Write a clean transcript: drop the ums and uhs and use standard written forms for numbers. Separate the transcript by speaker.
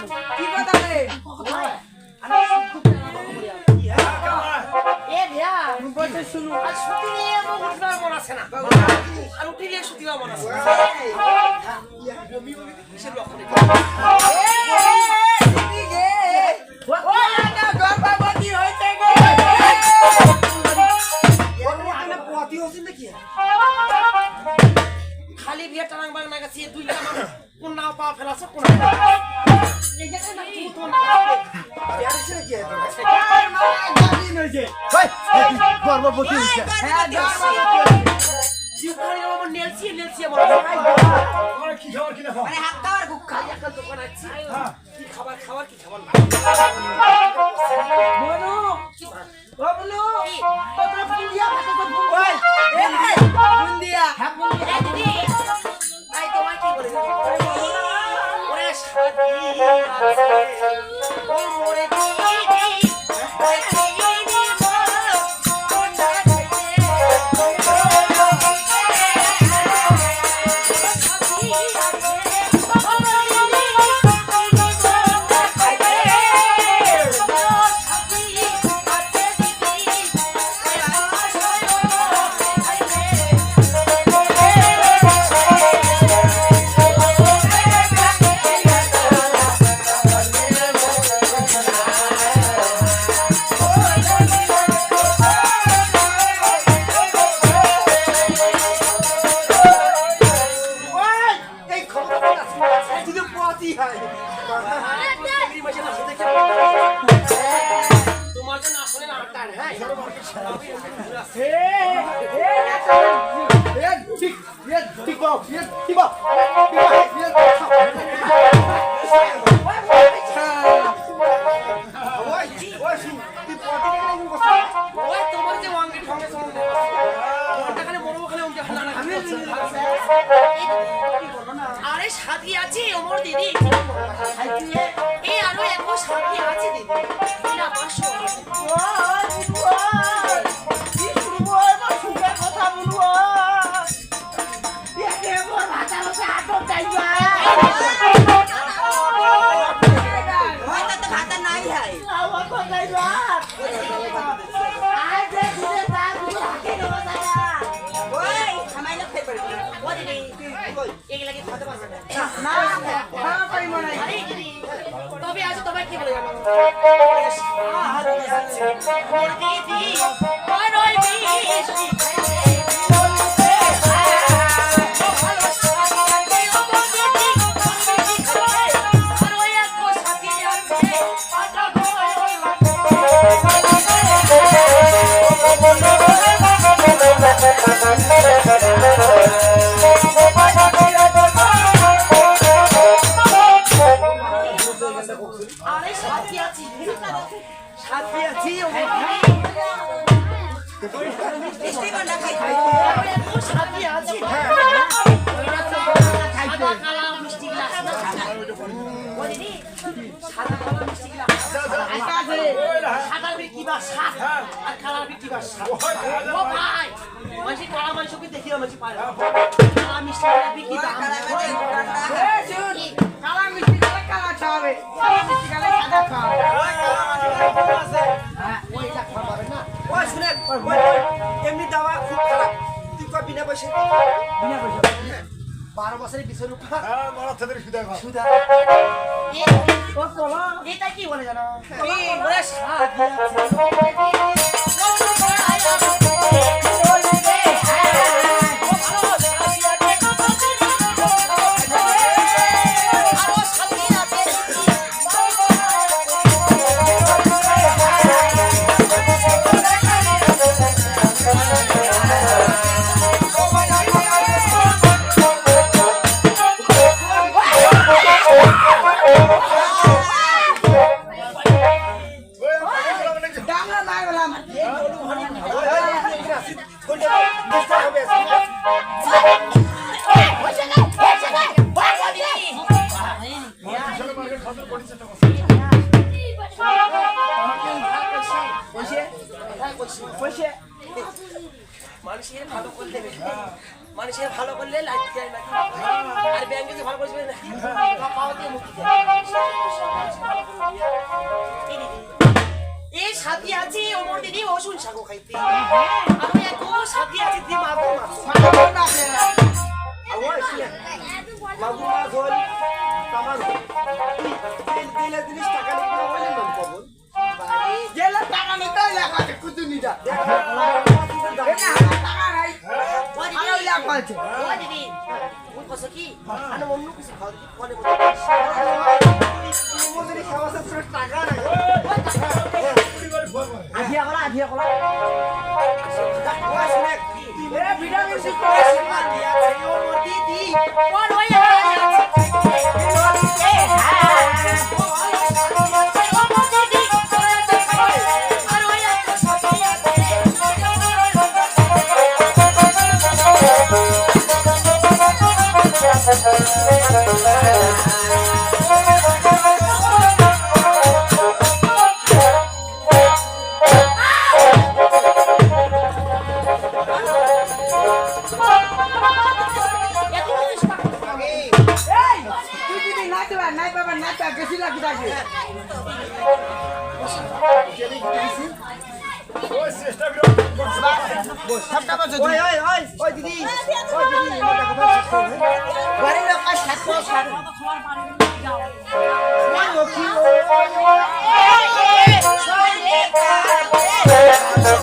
Speaker 1: জানো কি কথা রে আমি এ ভিয়া বলতে শুনো আর শুটি নিয়ে মুখটার মন আছে না আর উঠি নিয়ে শুটিও মন আছে বমি বমি কিসের লক্ষণ এ ঠিক গে ও না গর্ভবতী হইছে গে
Speaker 2: ওখানে পতি হচ্ছে নাকি
Speaker 1: খালি বিয়ে টানাং বাং না গেছে দুইটা মানুষ কোন নাও পা ফেলাছে কোন এই যে না তুমি তো না
Speaker 2: আর সে কি
Speaker 1: এই মা গাবি নইছে
Speaker 2: ভাই গর্ভবতী হইছে
Speaker 1: হ্যাঁ গর্ভবতী জিউখানি আমার নেলছি আমার
Speaker 2: আরে কি খাবার কি না খাও
Speaker 1: মানে হাত খাওয়ার খুব খাই একটা দোকান আছে কি খাবার না বনু ও বনু তোমরা বুন্দিয়া ভাষা তো ওই এই বুন্দিয়া হ্যাঁ বুন্দিয়া দিদি আই তোমায় কি বলে ওরে শাদি আছে ও মোরে দিদি ওরে দিদি বলো কোনটা তোমার জন্য আসলে না আটার হ্যাঁ
Speaker 2: ঠিক বাও ঠিক বাও
Speaker 1: ওই তোমার যে ওয়াঙ্গি ঠঙ্গে সঙ্গে ওটা খালি মরবো খালি ওটা খালি আরে সাথী আছে ওমর দিদি এই আরো এক সাথী আছে দিদি না পাঁচশো কি শুনবো এবার সুখের কথা বলবো দেখে মোর ভাতা হচ্ছে আটক যাইবা হয়তো তো ভাতা নাই হয় আমার তো যাইবা আজ যে ঘুরে তা ঘুরে হাতে নেবো দাদা ওই আমায় লোক ফের পড়বে ও দিদি এগুলা কি খাতে পারবে না না পারি মনে হয় আরে দিদি তবে আজ তোমায় কি বলে জানো মোর দিদি ওই রই বিশি আরে সাথী আছি সাথী আছি মিষ্টি গন্ডা খাই সাথী আছি সাদা কালা মিষ্টি গ্লাস ও দিদি সাদা কালা মিষ্টি গ্লাস সাদার বিক্রি বা সাত আর কালার বিক্রি বা সাত ও ভাই মাঝে কালা মাংসকে দেখিও মাঝে পায় কালা মিষ্টি বিক্রি দাম কালা মিষ্টি কালা খাবে সাদা মিষ্টি কালা সাদা খাবে ওই কালা মাংস আছে হ্যাঁ ওইটা খাবে না
Speaker 2: ওই শুনে ওই এমনি দাওয়া খুব খারাপ তুই কই বিনা পয়সা 12 বছরের পিছন উপর
Speaker 3: হ্যাঁ মারা তাদের সুদা
Speaker 1: এটা কি বলে জানো ওরে সাথী মানুষের ভালো করে দেবে মানুষের ভালো করলে লাইট দেয় নাকি আর ব্যাংকে যে ভালো করেছে নাকি পাওয়া দিয়ে মুক্তি দেয় এই সাথী আছে ওমর দিদি ওষুন শাকো খাইতে আমি এত সাথী আছে দি মাগো
Speaker 2: আমার শুনে মাগুমা গোল তামার তেল জিনিস টাকা নিতে বলে মন কবল
Speaker 3: গেলে টাকা নিতে লেখা আছে কুতুনিটা
Speaker 1: ও দিদি ওই কসে কি আনো অন্য কিছু খাও কি কোনে
Speaker 2: মোদের খাওয়াতে তোর টাকা নাই
Speaker 3: আহিয়া কলা
Speaker 2: ওই শুনে
Speaker 3: এ ভিটামিন সি
Speaker 1: ওমর দিদি কোন ওই
Speaker 3: ওই চেষ্টা করে
Speaker 2: ওই ওই ওই ওই দিদি ওই দিদি এটা কথা
Speaker 1: বাড়ির লোক সাত